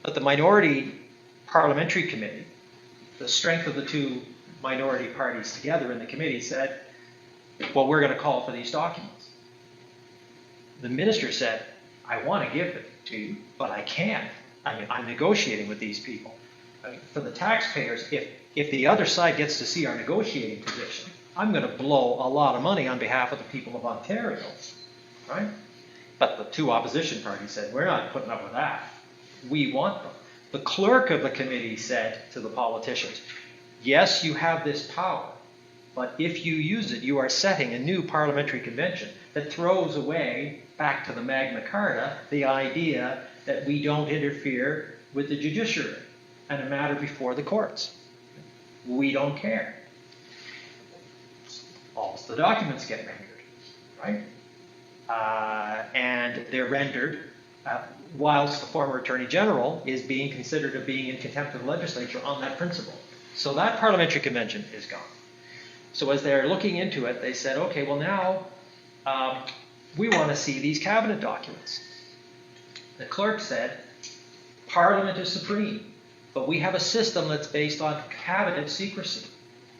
But the minority Parliamentary Committee, the strength of the two minority parties together in the committee said, well, we're going to call for these documents. The minister said, I want to give it to you, but I can't. I'm negotiating with these people. For the taxpayers, if the other side gets to see our negotiating position, I'm going to blow a lot of money on behalf of the people of Ontario. Right? But the two opposition parties said, we're not putting up with that. We want them. The clerk of the committee said to the politicians, yes, you have this power, but if you use it, you are setting a new parliamentary convention that throws away, back to the Magna Carta, the idea that we don't interfere with the judiciary and a matter before the courts. We don't care. All the documents get rendered, right? And they're rendered whilst the former Attorney General is being considered of being in contempt of the legislature on that principle. So that Parliamentary Convention is gone. So as they're looking into it, they said, okay, well now we want to see these cabinet documents. The clerk said, Parliament is supreme, but we have a system that's based on cabinet secrecy.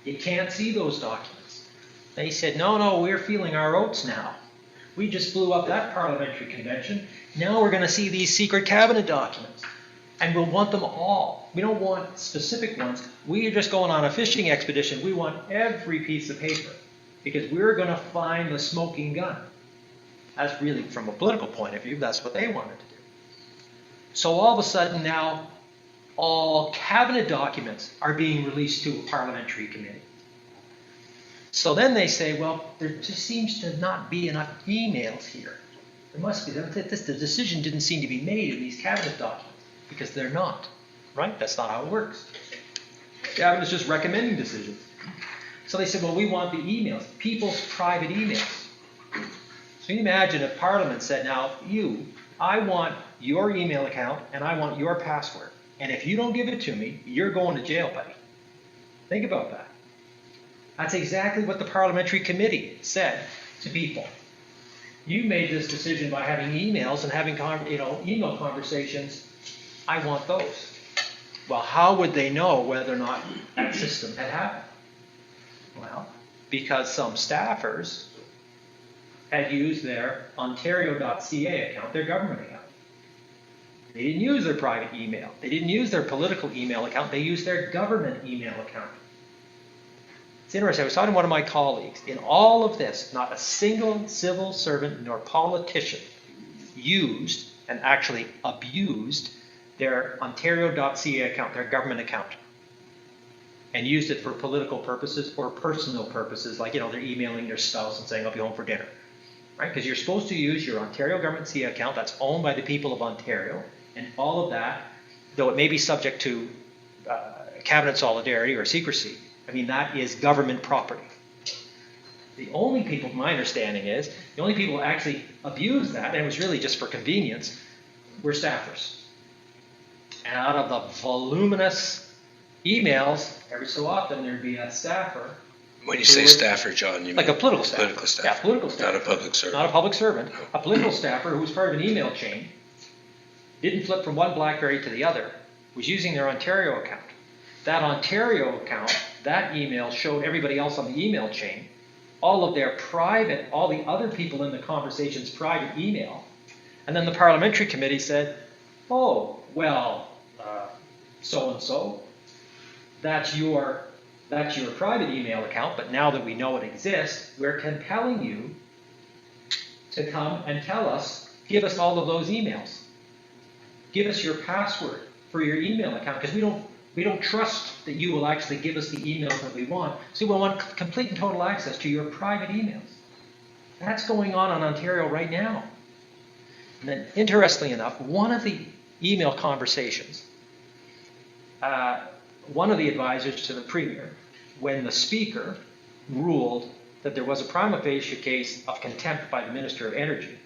You can't see those documents. They said, no, we're feeling our oats now. We just blew up that Parliamentary Convention. Now we're going to see these secret cabinet documents. And we'll want them all. We don't want specific ones. We are just going on a fishing expedition. We want every piece of paper. Because we're going to find the smoking gun. That's really, from a political point of view, that's what they wanted to do. So all of a sudden now, all cabinet documents are being released to a parliamentary committee. So then they say, well, there just seems to not be enough emails here. There must be, the decision didn't seem to be made in these cabinet documents, because they're not, right? That's not how it works. Cabinet is just recommending decisions. So they said, well, we want the emails, people's private emails. So you imagine if Parliament said, now I want your email account and I want your password. And if you don't give it to me, you're going to jail, buddy. Think about that. That's exactly what the Parliamentary Committee said to people. You made this decision by having emails and having email conversations. I want those. Well, how would they know whether or not that system had happened? Well, because some staffers had used their Ontario.ca account, their government account. They didn't use their private email. They didn't use their political email account. They used their government email account. It's interesting. I was talking to one of my colleagues. In all of this, not a single civil servant nor politician used and actually abused their Ontario.ca account, their government account, and used it for political purposes or personal purposes, like, they're emailing their spouse and saying, I'll be home for dinner. Right? Because you're supposed to use your Ontario government CA account that's owned by the people of Ontario, and all of that, though it may be subject to cabinet solidarity or secrecy, that is government property. The only people, my understanding is, the only people who actually abused that, and it was really just for convenience, were staffers. And out of the voluminous emails, every so often there'd be a staffer. When you say staffer, John, you mean like a political staffer. Political staffer. Yeah, political staffer. Not a public servant. Not a public servant. No. A political staffer who was part of an email chain, didn't flip from one BlackBerry to the other, was using their Ontario account. That Ontario account, that email showed everybody else on the email chain all of their private, all the other people in the conversation's private email. And then the Parliamentary Committee said, oh, well, so-and-so, that's your private email account, but now that we know it exists, we're compelling you to come and tell us, give us all of those emails. Give us your password for your email account, because we don't trust that you will actually give us the emails that we want. So we want complete and total access to your private emails. That's going on in Ontario right now. And then, interestingly enough, one of the email conversations, one of the advisors to the Premier, when the Speaker ruled that there was a prima facie case of contempt by the Minister of Energy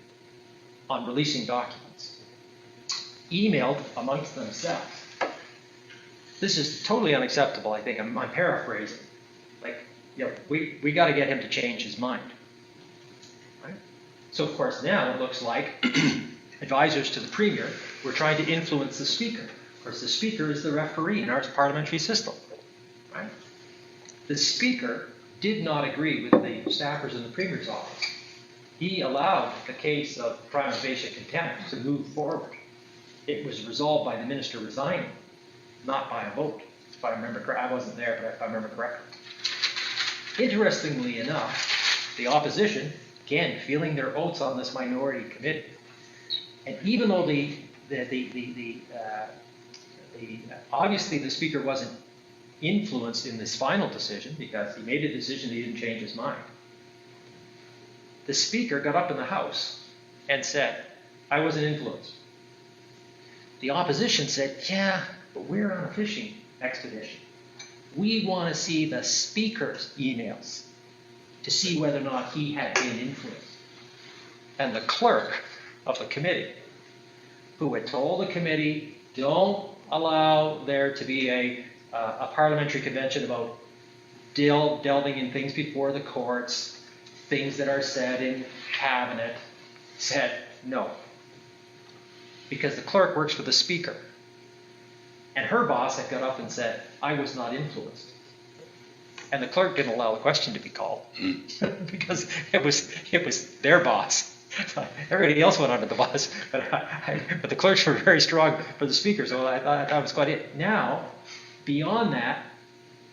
on releasing documents, emailed amongst themselves. This is totally unacceptable, I think. I'm paraphrasing. We got to get him to change his mind. Right? So, of course, now it looks like advisors to the Premier were trying to influence the Speaker. Of course, the Speaker is the referee in our parliamentary system. Right? The Speaker did not agree with the staffers in the Premier's office. He allowed the case of prima facie contempt to move forward. It was resolved by the Minister resigning, not by a vote, if I remember correctly. I wasn't there, but if I remember correctly. Interestingly enough, the opposition, again, feeling their oats on this minority committee, and even though obviously the Speaker wasn't influenced in this final decision, because he made a decision, he didn't change his mind, the Speaker got up in the House and said, I wasn't influenced. The opposition said, yeah, but we're on a fishing expedition. We want to see the Speaker's emails to see whether or not he had been influenced. And the clerk of the committee, who had told the committee, don't allow there to be a parliamentary convention about delving in things before the courts, things that are said in cabinet, said no. Because the clerk works for the Speaker. And her boss had got up and said, I was not influenced. And the clerk didn't allow the question to be called because it was their boss. Everybody else went under the bus, but the clerks were very strong for the Speaker, so I thought that was quite it. Now, beyond that,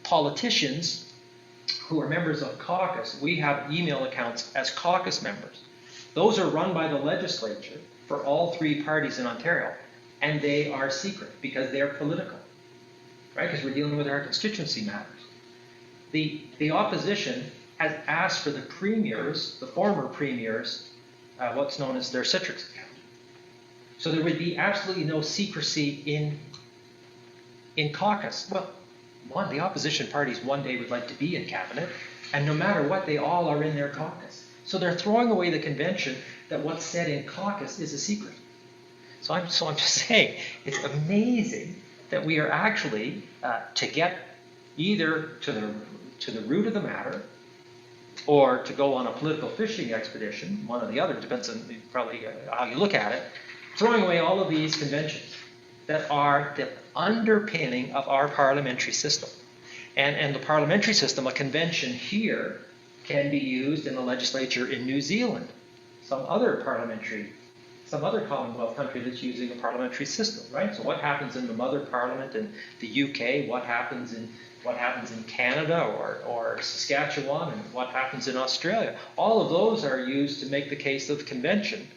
politicians who are members of caucus, we have email accounts as caucus members. Those are run by the legislature for all three parties in Ontario, and they are secret because they're political. right? Because we're dealing with our constituency matters. The opposition has asked for the premiers, the former premiers, what's known as their Citrix account. So there would be absolutely no secrecy in caucus. Well, the opposition parties one day would like to be in cabinet, and no matter what, they all are in their caucus. So they're throwing away the convention that what's said in caucus is a secret. So I'm just saying, it's amazing that we are actually to get either to the root of the matter, or to go on a political fishing expedition, one or the other, depends on probably how you look at it, throwing away all of these conventions that are the underpinning of our parliamentary system. And the parliamentary system, a convention here, can be used in the legislature in New Zealand, some other Commonwealth country that's using a parliamentary system, right? So what happens in the mother parliament in the UK, what happens in Canada or Saskatchewan, and what happens in Australia. All of those are used to make the case of convention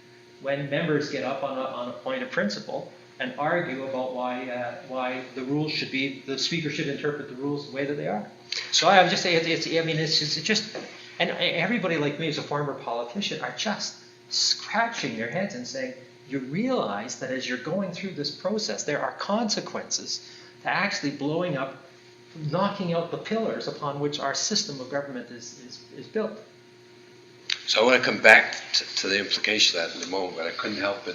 when members get up on a point of principle and argue about why the rules should be, the speaker should interpret the rules the way that they are. So I would just say, it's just, and everybody like me as a former politician are just scratching their heads and saying, you realize that as you're going through this process, there are consequences to actually blowing up, knocking out the pillars upon which our system of government is built. So I want to come back to the implication of that in a moment, but I couldn't help but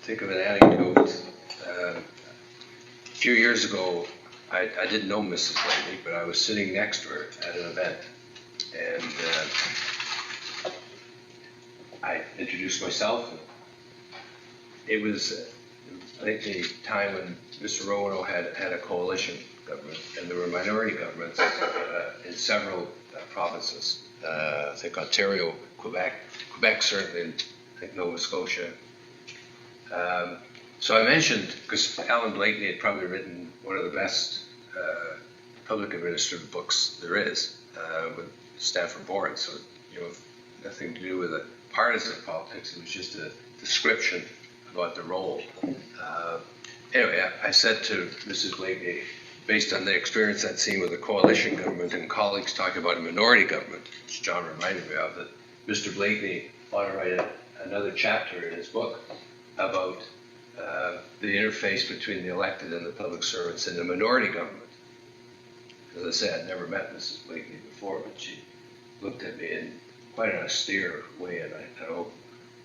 think of an anecdote. A few years ago, I didn't know Mrs. Blaney, but I was sitting next to her at an event, and I introduced myself. It was, I think, the time when Mr. Roanoke had a coalition government, and there were minority governments in several provinces. I think Ontario, Quebec certainly, and I think Nova Scotia. So I mentioned, because Alan Blakeney had probably written one of the best public administrative books there is, with Stanford Board, so nothing to do with the partisan politics. It was just a description about the role. Anyway, I said to Mrs. Blakeney, based on the experience I'd seen with the coalition government and colleagues talking about a minority government, which John reminded me of, that Mr. Blakeney ought to write another chapter in his book about the interface between the elected and the public servants in a minority government. As I said, I'd never met Mrs. Blakeney before, but she looked at me in quite an austere way, and I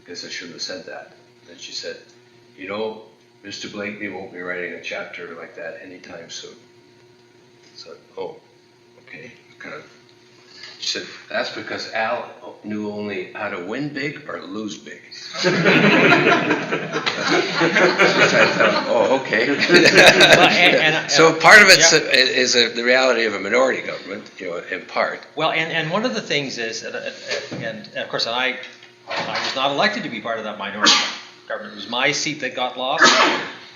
guess I shouldn't have said that. And she said, Mr. Blakeney won't be writing a chapter like that anytime soon. So, okay. Kind of. She said, that's because Al knew only how to win big or lose big. I thought, okay. So part of it is the reality of a minority government, in part. Well, and one of the things is, and of course, I was not elected to be part of that minority government. It was my seat that got lost.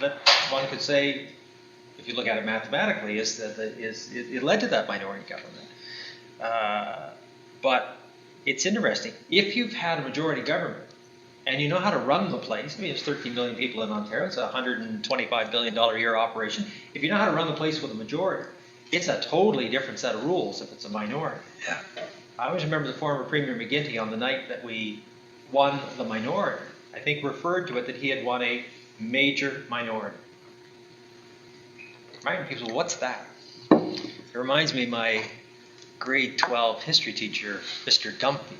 But one could say, if you look at it mathematically, is that it led to that minority government. But it's interesting. If you've had a majority government and you know how to run the place, there's 13 million people in Ontario, it's a $125 billion a year operation. If you know how to run the place with a majority, it's a totally different set of rules if it's a minority. Yeah. I always remember the former Premier McGuinty on the night that we won the minority, I think referred to it that he had won a major minority. Reminding people, what's that? It reminds me of my grade 12 history teacher, Mr. Dumpy.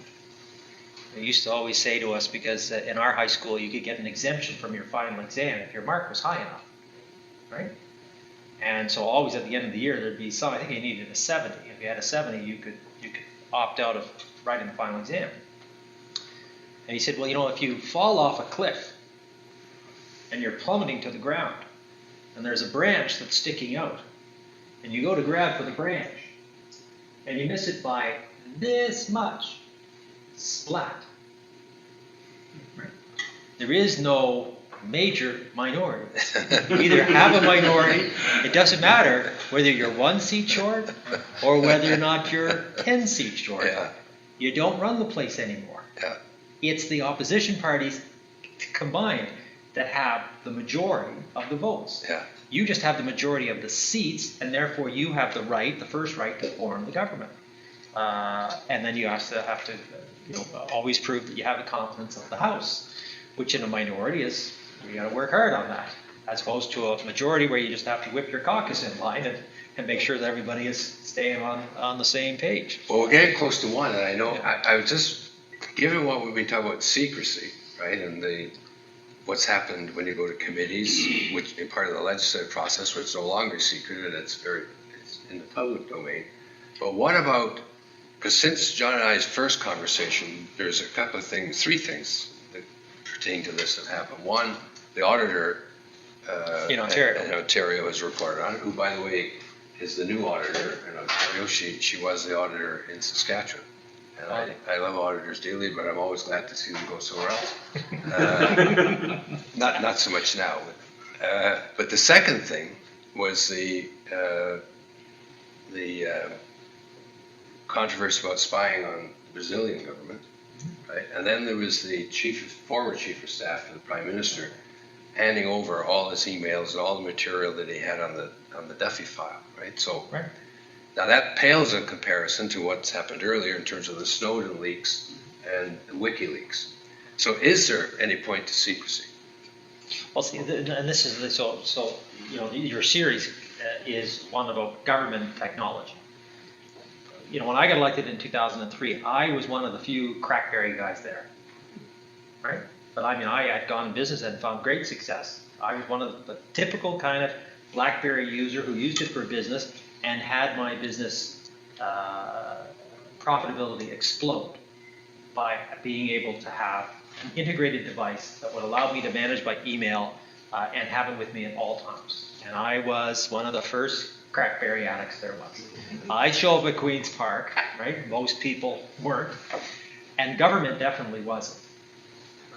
He used to always say to us, because in our high school you could get an exemption from your final exam if your mark was high enough, right? And so always at the end of the year there'd be some, I think you needed a 70. If you had a 70, you could opt out of writing the final exam. And he said, well, if you fall off a cliff and you're plummeting to the ground and there's a branch that's sticking out and you go to grab for the branch and you miss it by this much, splat. Right? There is no major minority. You either have a minority, it doesn't matter whether you're 1 seat short or whether or not you're 10 seats short. Yeah. You don't run the place anymore. Yeah. It's the opposition parties combined that have the majority of the votes. Yeah. You just have the majority of the seats, and therefore you have the right, the first right, to form the government. And then you have to always prove that you have the confidence of the House, which in a minority is, you got to work hard on that, as opposed to a majority where you just have to whip your caucus in line and make sure that everybody is staying on the same page. Well, we're getting close to one, and I know, I was just, given what we've been talking about secrecy, right, and what's happened when you go to committees, which in part of the legislative process, where it's no longer secret and it's in the public domain. But what about, because since John and I's first conversation, there's a couple of things, 3 things that pertain to this that happened. One, the auditor in Ontario has reported on it, who, by the way, is the new auditor in Ontario. She was the auditor in Saskatchewan. And I love auditors dearly, but I'm always glad to see them go somewhere else. Not so much now. But the second thing was the controversy about spying on the Brazilian government, right? And then there was the former chief of staff of the Prime Minister handing over all his emails and all the material that he had on the Duffy file, right? So. Right. Now that pales in comparison to what's happened earlier in terms of the Snowden leaks and the WikiLeaks. So is there any point to secrecy? Well, see, and this is so your series is one about government technology. When I got elected in 2003, I was one of the few crackberry guys there, right? But I had gone in business and found great success. I was one of the typical kind of BlackBerry user who used it for business and had my business profitability explode by being able to have an integrated device that would allow me to manage by email and have it with me at all times. And I was one of the first crackberry addicts there was. I show up at Queen's Park, right? Most people weren't. And government definitely wasn't.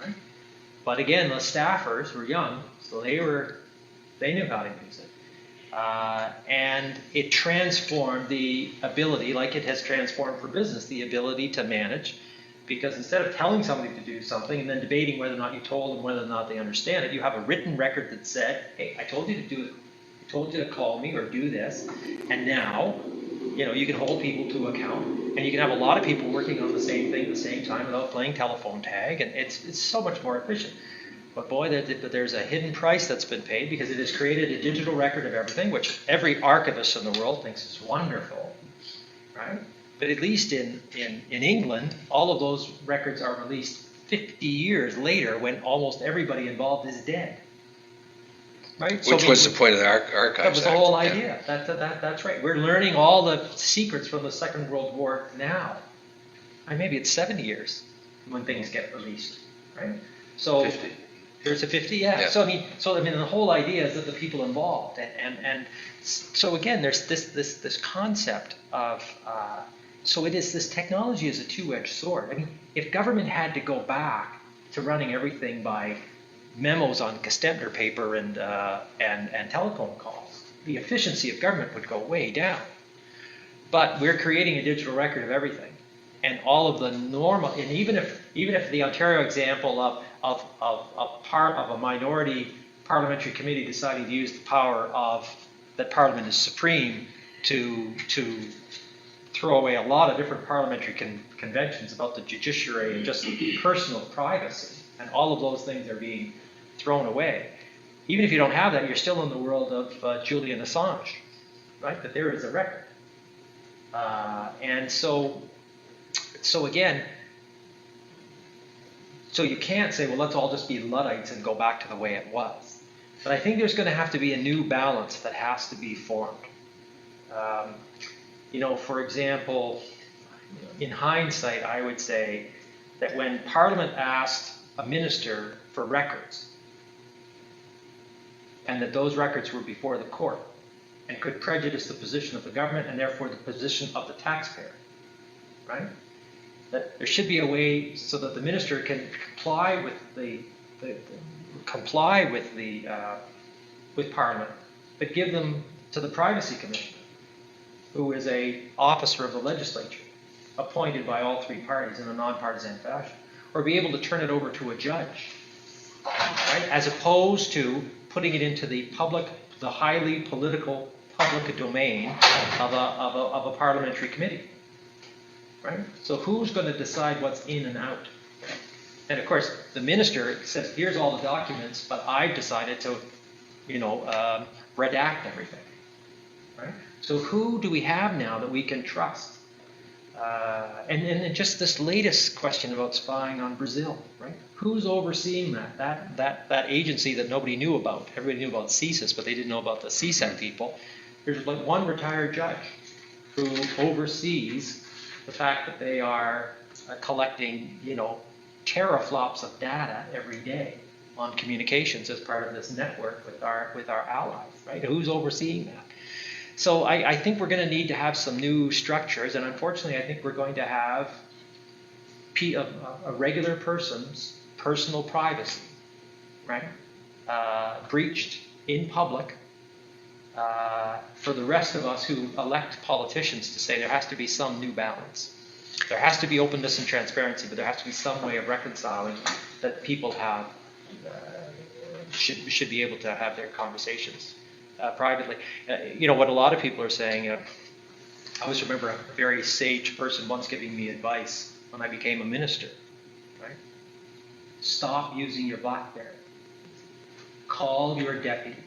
Right? But again, the staffers were young, so they knew how to use it. And it transformed the ability, like it has transformed for business, the ability to manage. Because instead of telling somebody to do something and then debating whether or not you told them whether or not they understand it, you have a written record that said, hey, I told you to do it. I told you to call me or do this. And now, you can hold people to account. And you can have a lot of people working on the same thing at the same time without playing telephone tag. And it's so much more efficient. But boy, there's a hidden price that's been paid because it has created a digital record of everything, which every archivist in the world thinks is wonderful, right? But at least in England, all of those records are released 50 years later when almost everybody involved is dead, right? Which was the point of the Archives That was the whole idea. Yeah. That's right. We're learning all the secrets from the Second World War now. Maybe it's 70 years when things get released, right? So 50. There's a 50, yeah. So the whole idea is that the people involved, and so again, there's this concept of so it is, this technology is a two-edged sword. If government had to go back to running everything by memos on Gestemner paper and telephone calls, the efficiency of government would go way down. But we're creating a digital record of everything, and all of the normal, and even if the Ontario example of part of a minority parliamentary committee deciding to use the power of that Parliament is supreme to throw away a lot of different parliamentary conventions about the judiciary and just personal privacy, and all of those things are being thrown away. Even if you don't have that, you're still in the world of Julian Assange, right? That there is a record. And so again, so you can't say, well, let's all just be Luddites and go back to the way it was. But I think there's going to have to be a new balance that has to be formed. For example, in hindsight, I would say that when Parliament asked a minister for records, and that those records were before the court, and could prejudice the position of the government and therefore the position of the taxpayer, right? That there should be a way so that the minister can comply with Parliament, but give them to the Privacy Commissioner, who is a officer of the legislature, appointed by all three parties in a nonpartisan fashion, or be able to turn it over to a judge, right? As opposed to putting it into the public the highly political public domain of a parliamentary committee, right? So who's going to decide what's in and out? And of course, the minister says, here's all the documents, but I've decided to, redact everything, right? So who do we have now that we can trust? And then just this latest question about spying on Brazil, right? Who's overseeing that agency that nobody knew about? Everybody knew about CSIS, but they didn't know about the CSAT people. There's like one retired judge who oversees the fact that they are collecting, teraflops of data every day on communications as part of this network with our allies, right? Who's overseeing that? So I think we're going to need to have some new structures, and unfortunately I think we're going to have a regular person's personal privacy, right, breached in public for the rest of us who elect politicians to say there has to be some new balance. There has to be openness and transparency, but there has to be some way of reconciling that people have should be able to have their conversations privately. What a lot of people are saying, I always remember a very sage person once giving me advice when I became a minister, right? Stop using your BlackBerry. Call your deputy.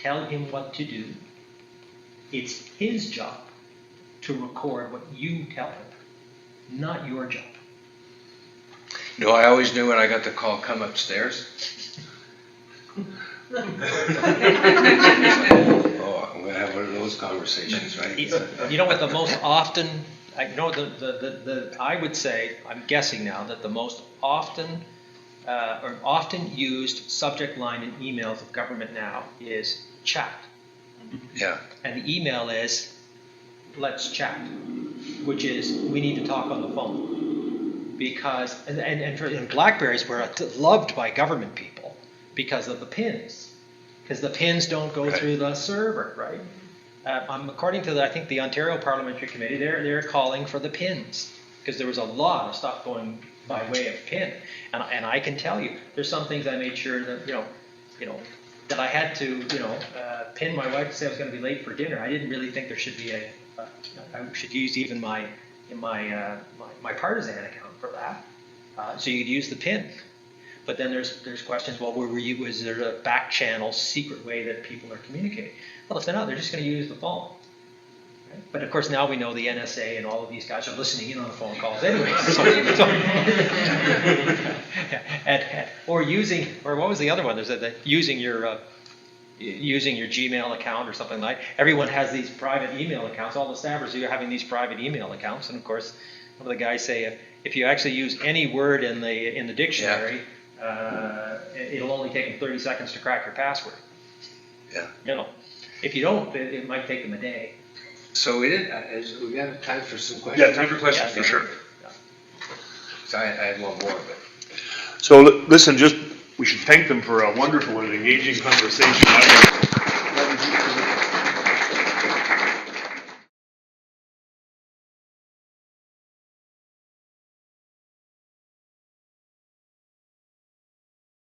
Tell him what to do. It's his job to record what you tell him, not your job. No, I always knew when I got the call, come upstairs. Oh, I'm going to have one of those conversations, right? You know what the most often, I would say, I'm guessing now, that the most often used subject line in emails of government now is chat. Yeah. And the email is, let's chat, which is, we need to talk on the phone. Because, and BlackBerries were loved by government people because of the pins. Because the pins don't go through the server, right? According to, I think, the Ontario Parliamentary Committee, they're calling for the pins. Because there was a lot of stuff going by way of pin. And I can tell you, there's some things I made sure that, that I had to, pin my wife to say I was going to be late for dinner. I didn't really think there should be I should use even my partisan account for that. So you could use the pin. But then there's questions, well, was there a back channel secret way that people are communicating? Well, if they're not, they're just going to use the phone. Right? But of course now we know the NSA and all of these guys are listening in on the phone calls anyway. Or what was the other one? There's using your Gmail account or something like that. Everyone has these private email accounts. All the staffers are having these private email accounts. And of course, some of the guys say if you actually use any word in the dictionary, it'll only take them 30 seconds to crack your password. Yeah. If you don't, it might take them a day. So we got time for some questions. Yeah, time for questions for sure. Yeah. So I had one more, but. So listen, we should thank them for a wonderful and engaging conversation. That was